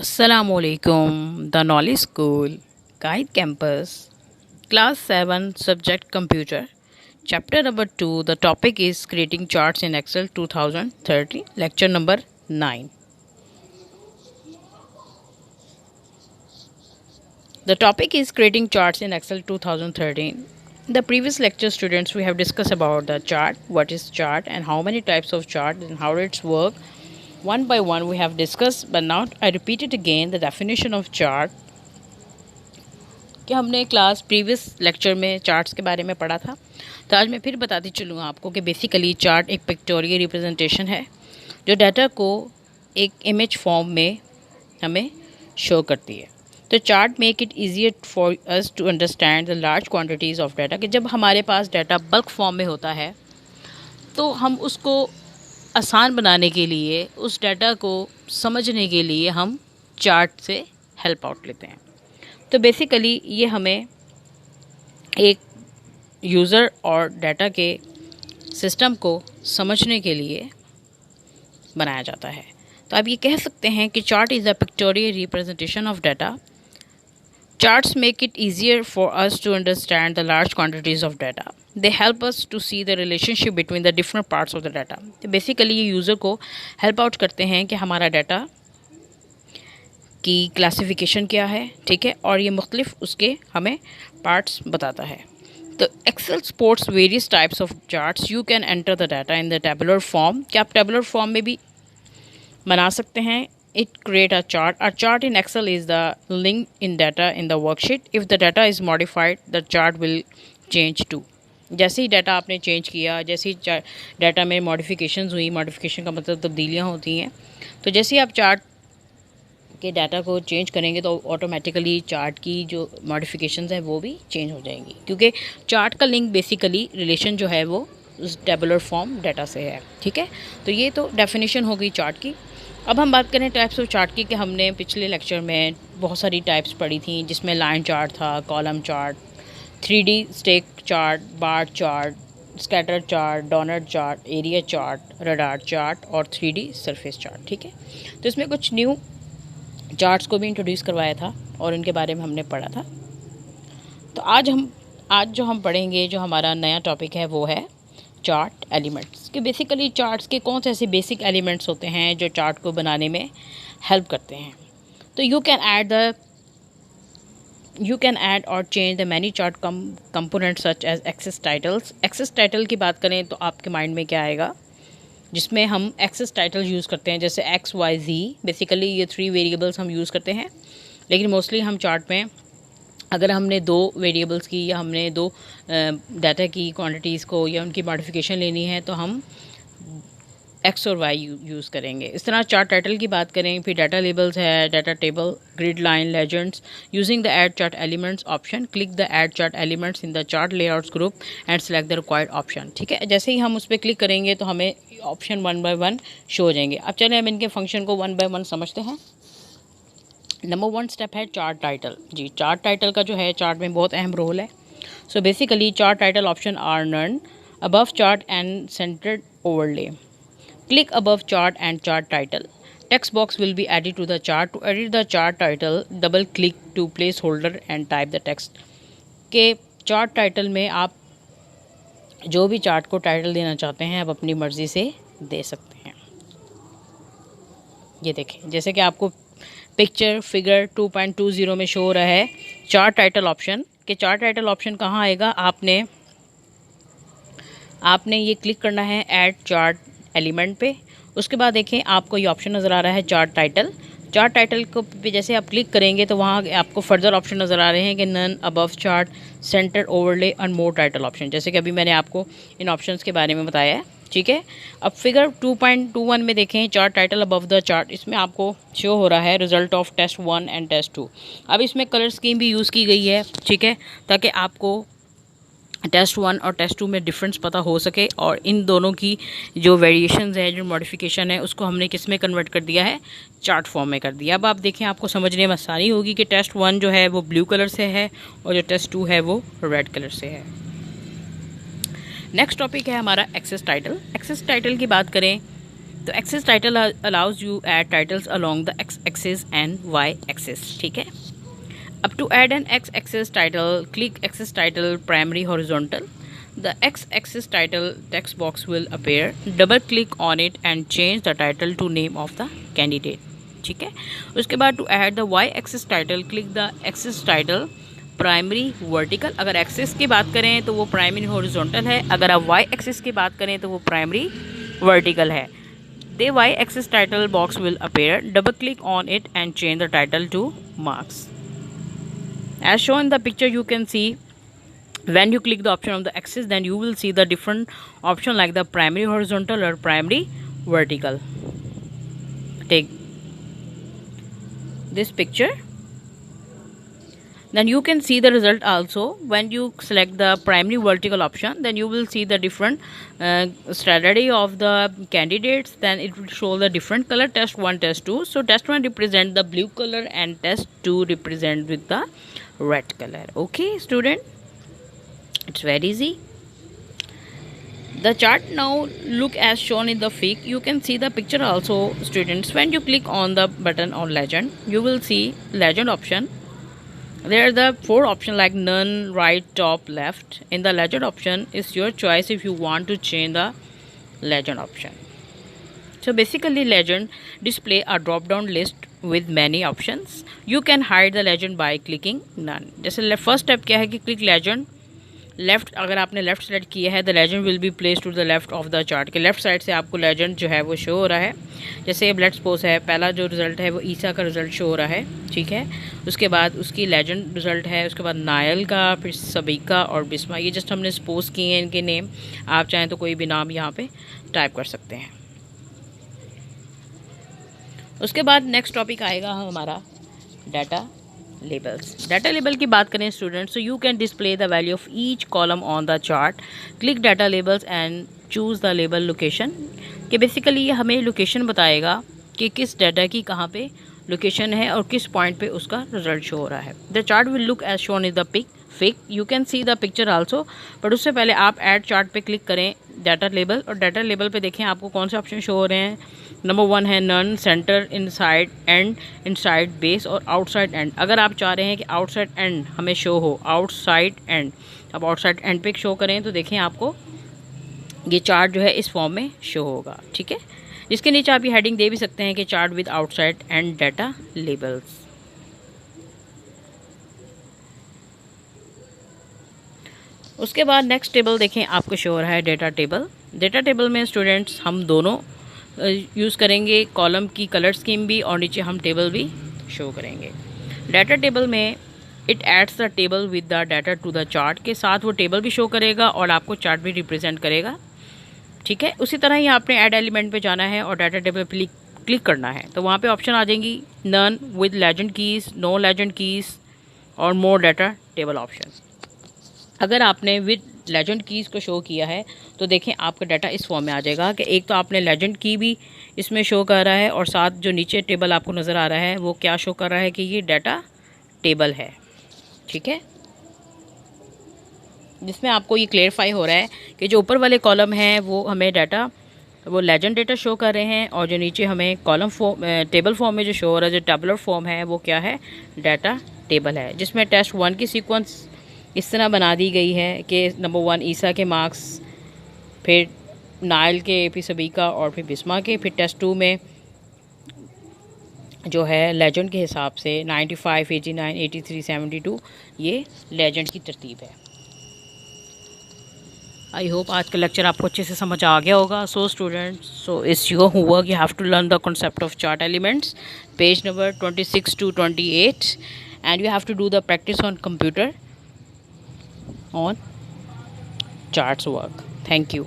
Assalamualaikum. The Knowledge School, Guide Campus, Class 7, Subject Computer. Chapter number 2. The topic is Creating Charts in Excel 2030. Lecture number 9. The topic is Creating Charts in Excel 2013. In the previous lecture, students, we have discussed about the chart, what is chart, and how many types of chart and how it's work. One by one we have discussed, but now I repeat it again, the definition of chart. कि हमने class previous lecture में charts के बारे में पढ़ा था, तो आज मैं फिर बताती चलूँगा आपको कि बेसिकली चार्ट एक पिक्टोरियल रिप्रेजेंटेशन है जो डाटा को एक इमेज फॉर्म में हमें शो करती है। तो chart make it easier for us to understand the large quantities of data, कि जब हमारे पास डाटा बल्क फॉर्म में होता है तो हम उसको आसान बनाने के लिए, उस डाटा को समझने के लिए हम चार्ट से हेल्प आउट लेते हैं। तो बेसिकली ये हमें एक यूज़र और डाटा के सिस्टम को समझने के लिए बनाया जाता है। तो आप ये कह सकते हैं कि chart is a pictorial representation of data. Charts make it easier for us to understand the large quantities of data. They help us to see the relationship between the different parts of the data. तो basically ये user को help out करते हैं कि हमारा data की classification क्या है, ठीक है, और ये मुख्तलिफ उसके हमें पार्ट्स बताता है। तो Excel supports various types of charts. You can enter the data in the tabular form, कि आप टेबुलर फॉर्म में भी बना सकते हैं। It create a chart. A chart in Excel is the link in data in the worksheet. If the data is modified, the chart will change too. जैसे ही data आपने change किया, जैसे ही डाटा में मॉडिफिकेशंस हुई, मॉडिफिकेशन का मतलब तब्दीलियाँ होती हैं, तो जैसे ही आप चार्ट के डाटा को चेंज करेंगे तो ऑटोमेटिकली चार्ट की जो मॉडिफिकेशंस है वो भी चेंज हो जाएंगी, क्योंकि चार्ट का लिंक बेसिकली रिलेशन जो है वो उस टेबुलर फॉर्म डाटा से है, ठीक है। तो ये तो डेफिनेशन हो गई चार्ट की। अब हम बात करें टाइप्स ऑफ चार्ट की, कि हमने पिछले लेक्चर में बहुत सारी टाइप्स पढ़ी थी, जिसमें लाइन चार्ट था, column chart, 3D stack chart, bar chart, scatter chart, donut chart, area chart, radar chart और 3D सरफेस चार्ट, ठीक है। तो इसमें कुछ न्यू चार्ट्स को भी इंट्रोड्यूस करवाया था और उनके बारे में हमने पढ़ा था। तो आज जो हम पढ़ेंगे, जो हमारा नया टॉपिक है वो है चार्ट एलिमेंट्स। कि बेसिकली चार्ट्स के कौन से ऐसे बेसिक एलिमेंट्स होते हैं जो चार्ट को बनाने में हेल्प करते हैं। तो यू कैन ऐड और change the many chart components such as axis titles. Axis title की बात करें तो आपके माइंड में क्या आएगा, जिसमें हम एक्सेस टाइटल यूज़ करते हैं, जैसे एक्स वाई जी। बेसिकली ये 3 वेरिएबल्स हम यूज़ करते हैं, लेकिन मोस्टली हम चार्ट में अगर हमने 2 वेरिएबल्स की या हमने 2 डाटा की क्वांटिटीज़ को या उनकी मॉडिफिकेशन लेनी है तो हम एक्स और वाई यूज़ करेंगे। इस तरह चार्ट टाइटल की बात करें, फिर डाटा लेबल्स है, data table, grid line, legends. Using the add chart elements option, click the add chart elements in the chart layouts group and select the required option, ठीक है। जैसे ही हम उस पर क्लिक करेंगे तो हमें ऑप्शन 1 बाय 1 शो हो जाएंगे। अब चलें हम इनके फंक्शन को 1 बाय 1 समझते हैं। नंबर 1 स्टेप है चार्ट टाइटल। जी, चार्ट टाइटल का जो है चार्ट में बहुत अहम रोल है। So basically chart title option are none, above chart and centred overlay. Click above chart and chart title. Text box will be added to the chart. To edit the chart title, double click to placeholder and type the text. के chart title में आप जो भी chart को title देना चाहते हैं आप अपनी मर्ज़ी से दे सकते हैं। ये देखें, जैसे कि आपको पिक्चर फिगर 2.20 में शो हो रहा है चार्ट टाइटल ऑप्शन। कि चार्ट टाइटल ऑप्शन कहाँ आएगा, आपने ये क्लिक करना है ऐड चार्ट एलिमेंट पे। उसके बाद देखें आपको ये ऑप्शन नज़र आ रहा है चार्ट टाइटल। चार्ट टाइटल को पे जैसे आप क्लिक करेंगे तो वहाँ आपको फर्दर ऑप्शन नज़र आ रहे हैं कि none, above chart, centre overlay and more title option, जैसे कि अभी मैंने आपको इन ऑप्शंस के बारे में बताया है, ठीक है। अब फिगर 2.21 में देखें chart title above the chart, इसमें आपको शो हो रहा है result of test 1 and test 2। अब इसमें कलर स्कीम भी यूज़ की गई है, ठीक है, ताकि आपको टेस्ट 1 और टेस्ट 2 में डिफरेंस पता हो सके, और इन दोनों की जो वेरिएशंस है, जो मॉडिफिकेशन है, उसको हमने किस में कन्वर्ट कर दिया है, चार्ट फॉर्म में कर दिया। अब आप देखें आपको समझने में आसानी होगी कि टेस्ट 1 जो है वो ब्लू कलर से है और जो टेस्ट 2 है वो रेड कलर से है। नेक्स्ट टॉपिक है हमारा एक्सेस टाइटल। एक्सेस टाइटल की बात करें तो axis title allows you add titles along the X axis and Y axis, ठीक है। अब to add an X axis title, click axis title primary horizontal, the x-axis title text box will appear, double click on it and change the title to name of the candidate, ठीक है। उसके बाद to add the y-axis title, click the axis title primary vertical, अगर axis की बात करें तो वो प्राइमरी हॉरिजॉन्टल है, अगर आप y एक्सिस की बात करें तो वो प्राइमरी वर्टिकल है। The y-axis title box will appear, double click on it and change the title to marks. As shown in the picture, you can see when you click the option on the axis, then you will see the different option like the primary horizontal or primary vertical. Take this picture, then you can see the result also. When you select the primary vertical option, then you will see the different strategy of the candidates, then it will show the different color, test 1, test 2. So test 1 represent the blue color and test 2 represent with the red color. Okay student, it's very easy. The chart now look as shown in the fig. You can see the picture also students. When you click on the button on legend, you will see legend option. There are the 4 options like none, right, top, left. In the legend option is your choice if you want to change the legend option. So basically legend display a drop down list with many options. You can hide the legend by clicking none. जैसे first step क्या है कि click legend left, अगर आपने left select किया है the legend will be place to the left of the chart, के left side से आपको लेजेंड जो है वो शो हो रहा है। जैसे अब लेट्स सपोज है पहला जो रिजल्ट है वो ईसा का रिजल्ट शो हो रहा है, ठीक है। उसके बाद उसकी लेजेंड रिजल्ट है, उसके बाद नायल का, फिर सबीका और बिस्मा। ये जस्ट हमने सपोज किए हैं इनके नेम, आप चाहें तो कोई भी नाम यहाँ पे टाइप कर सकते हैं। उसके बाद नेक्स्ट टॉपिक आएगा हमारा डाटा लेबल्स। डाटा लेबल की बात करें students, so you can display the value of each column on the chart. Click data labels and choose the label location, कि बेसिकली ये हमें लोकेशन बताएगा कि किस डाटा की कहाँ पे लोकेशन है और किस पॉइंट पे उसका रिजल्ट शो हो रहा है। The chart will look as shown in the pic फिक, you can see the picture also, but उससे पहले आप ऐड चार्ट पे क्लिक करें डाटा लेबल, और डाटा लेबल पे देखें आपको कौन से ऑप्शन शो हो रहे हैं। नंबर 1 है none, centre, inside end, inside base और आउटसाइड एंड। अगर आप चाह रहे हैं कि आउटसाइड एंड हमें शो हो, आउटसाइड एंड, अब आउटसाइड एंड पे शो करें तो देखें आपको ये चार्ट जो है इस फॉर्म में शो होगा, ठीक है। जिसके नीचे आप ये हेडिंग दे भी सकते हैं कि chart with outside and data labels. उसके बाद नेक्स्ट टेबल देखें आपको शो हो रहा है डेटा टेबल। डेटा टेबल में स्टूडेंट्स हम दोनों यूज़ करेंगे, कॉलम की कलर स्कीम भी और नीचे हम टेबल भी शो करेंगे। डाटा टेबल में it adds the table with the data to the chart, के साथ वो टेबल भी शो करेगा और आपको चार्ट भी रिप्रेजेंट करेगा, ठीक है। उसी तरह ही आपने ऐड एलिमेंट पे जाना है और डाटा टेबल पे क्लिक करना है, तो वहाँ पे ऑप्शन आ जाएंगी none, with legend keys, no legend keys और मोर डाटा टेबल ऑप्शन। अगर आपने विद लेजेंड कीज़ को शो किया है तो देखें आपका डाटा इस फॉर्म में आ जाएगा कि एक तो आपने लेजेंड की भी इसमें शो कर रहा है और साथ जो नीचे टेबल आपको नज़र आ रहा है वो क्या शो कर रहा है कि ये डाटा टेबल है, ठीक है। जिसमें आपको ये क्लेरिफाई हो रहा है कि जो ऊपर वाले कॉलम हैं वो हमें डाटा, वो लेजेंड डेटा शो कर रहे हैं, और जो नीचे हमें कॉलम फॉर्म टेबल फॉर्म में जो शो हो रहा है, जो टेबुलर फॉर्म है वो क्या है, डाटा टेबल है। जिसमें टेस्ट 1 की सीक्वेंस इस तरह बना दी गई है कि नंबर 1 ईसा के मार्क्स, फिर नायल के, फिर सबीका और फिर बिस्मा के, फिर टेस्ट 2 में जो है लेजेंड के हिसाब से 95, 89, 83, 72 ये लेजेंड की तरतीब है। आई होप आज का लेक्चर आपको अच्छे से समझ आ गया होगा। So students, so it's your homework, you have to learn the concept of chart elements, page number 26 to 28, and you have to do the practice on computer on charts work. Thank you.